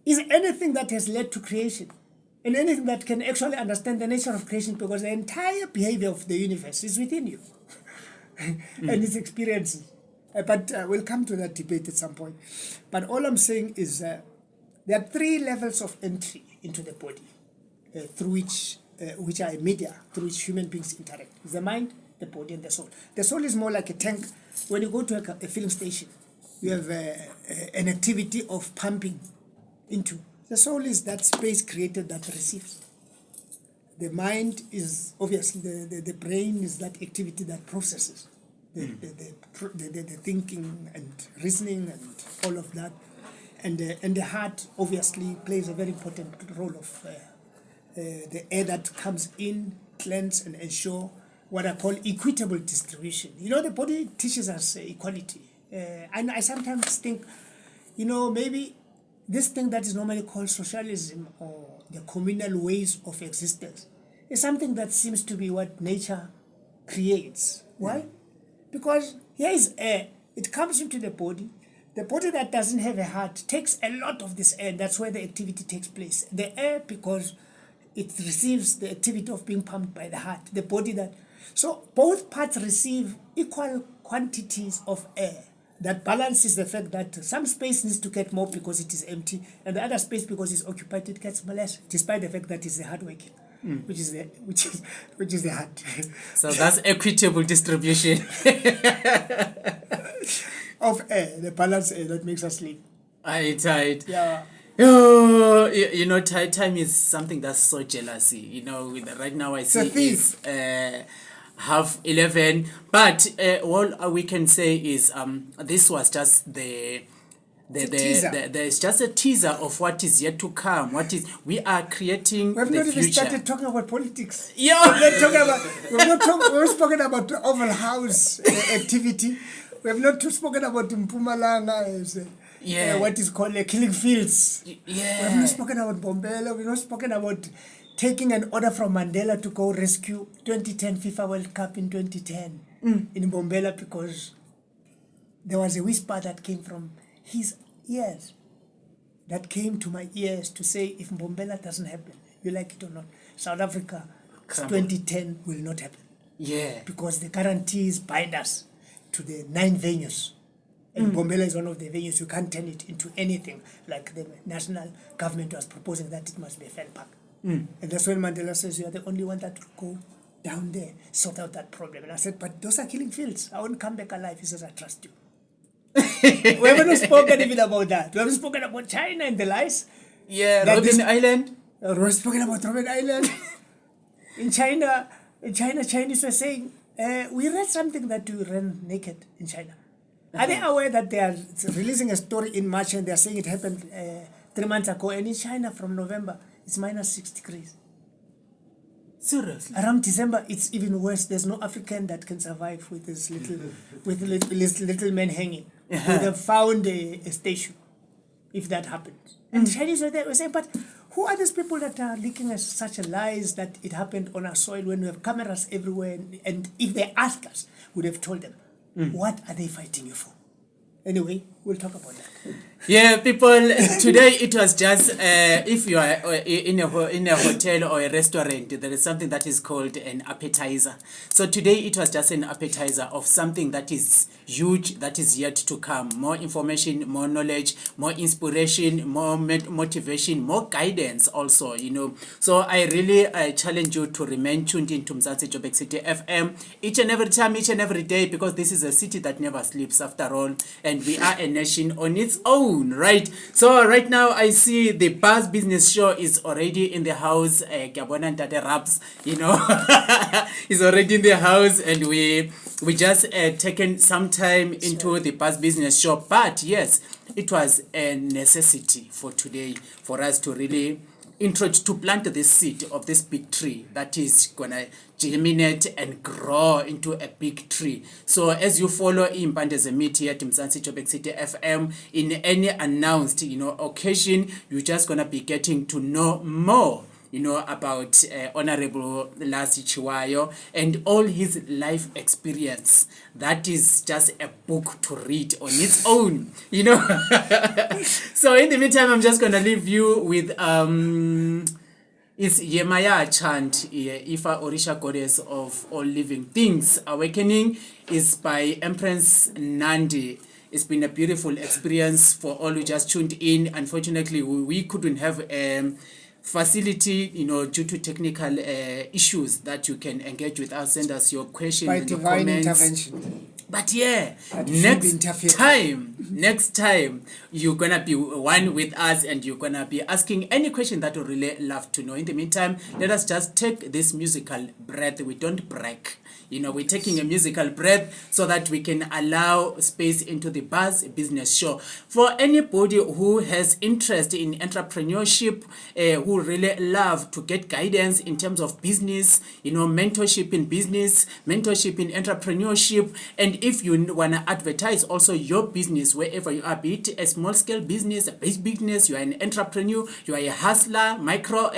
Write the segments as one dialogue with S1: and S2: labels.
S1: is anything that has led to creation, and anything that can actually understand the nature of creation, because the entire behavior of the universe is within you and its experiences. But we'll come to that debate at some point. But all I'm saying is there are 3 levels of entry into the body through which are media through which human beings interact. It's the mind, the body, and the soul. The soul is more like a tank. When you go to a filling station, you have an activity of pumping into. The soul is that space created that receives. The mind is obviously the brain is that activity that processes the thinking and reasoning and all of that, and the heart obviously plays a very important role of the air that comes in, cleanse and ensure what I call equitable distribution. You know, the body teaches us equality. And I sometimes think, you know, maybe this thing that is normally called socialism or the communal ways of existence is something that seems to be what nature creates. Why? Because here is air. It comes into the body. The body that doesn't have a heart takes a lot of this air. That's where the activity takes place. The air, because it receives the activity of being pumped by the heart. The body that... So both parts receive equal quantities of air. That balances the fact that some space needs to get more because it is empty, and the other space, because it's occupied, it gets less, despite the fact that it's hard working, which is the heart.
S2: So that's equitable distribution
S1: of air, the balance air that makes us live.
S2: Right.
S1: Yeah.
S2: Oh, you know, time is something that's so jealousy. You know, right now I see it's 11:30, but all we can say is this was just there's just a teaser of what is yet to come. We are creating the future.
S1: We've not even started talking about politics.
S2: Yeah.
S1: We've spoken about the Oval House activity. We have not spoken about Mpumalanga, what is called killing fields.
S2: Yeah.
S1: We have not spoken about Bombela. We have not spoken about taking an order from Mandela to go rescue 2010 FIFA World Cup in 2010 in Bombela, because there was a whisper that came from his ears, that came to my ears to say, if Bombela doesn't happen, you like it or not, South Africa 2010 will not happen.
S2: Yeah.
S1: Because the guarantees bind us to the 9 venues. And Bombela is one of the venues. You can't turn it into anything, like the national government was proposing that it must be a fan park. And that's when Mandela says, you are the only one that will go down there, sort out that problem. And I said, but those are killing fields. I won't come back alive. He says, I trust you. We haven't spoken even about that. We haven't spoken about China and the lies.
S2: Yeah, Robben Island.
S1: We've spoken about Robben Island. In China, Chinese were saying, we read something that you ran naked in China. Are they aware that they are releasing a story in March and they are saying it happened 3 months ago, and in China from November it's minus 6 degrees.
S2: Seriously?
S1: Around December it's even worse. There's no African that can survive with this little man hanging. They have found a station if that happens. And the Chinese were there were saying, but who are these people that are leaking us such lies that it happened on our soil when we have cameras everywhere? And if they ask us, we would have told them. What are they fighting you for? Anyway, we'll talk about that.
S2: Yeah, people, today it was just, if you are in a hotel or a restaurant, there is something that is called an appetizer. So today it was just an appetizer of something that is huge, that is yet to come. More information, more knowledge, more inspiration, more motivation, more guidance also, you know. So I really challenge you to remain tuned into Mzansi Joburg City FM each and every time, each and every day, because this is a city that never sleeps after all, and we are a nation on its own, right? So right now I see the Buzz Business Show is already in the house. Gabona Ntate Raps, you know, is already in the house, and we just taken some time into the Buzz Business Show. But yes, it was a necessity for today for us to really to plant this seed of this big tree that is gonna germinate and grow into a big tree. So as you follow Impandeze Meet here at Mzansi Joburg City FM, in any announced, you know, occasion, you're just gonna be getting to know more about Honorable Lasi Chiwayo and all his life experience. That is just a book to read on its own, So in the meantime, I'm just going to leave you with it's Yemaya chant, Ifa Orisha Goddess of all living things. Awakening is by Empress Nandi. It's been a beautiful experience for all who just tuned in. Unfortunately, we couldn't have facility, due to technical issues that you can engage with us. Send us your questions
S1: By
S2: and your
S1: divine
S2: comments.
S1: intervention.
S2: But yeah,
S1: That should be interfered.
S2: next time, you're gonna be one with us and you're gonna be asking any question that you really love to know. In the meantime, let us just take this musical breath. We don't break. We're taking a musical breath so that we can allow space into the Buzz Business Show. For anybody who has interest in entrepreneurship, who really love to get guidance in terms of business, mentorship in business, mentorship in entrepreneurship, and if you want to advertise also your business wherever you are, be it a small scale business, a big business, you are an entrepreneur, you are a hustler, micro,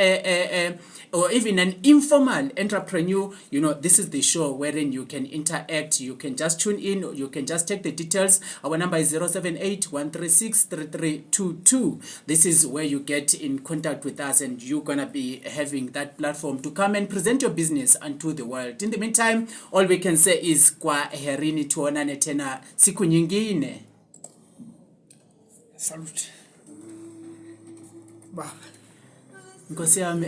S2: or even an informal entrepreneur, this is the show wherein you can interact. You can just tune in, or you can just take the details. Our number is 078-136-3322. This is where you get in contact with us, and you're gonna be having that platform to come and present your business unto the world. In the meantime, all we can say is kwaherini, tuonane tena siku nyingine.
S1: Salute. Bye.
S2: Nkosi yami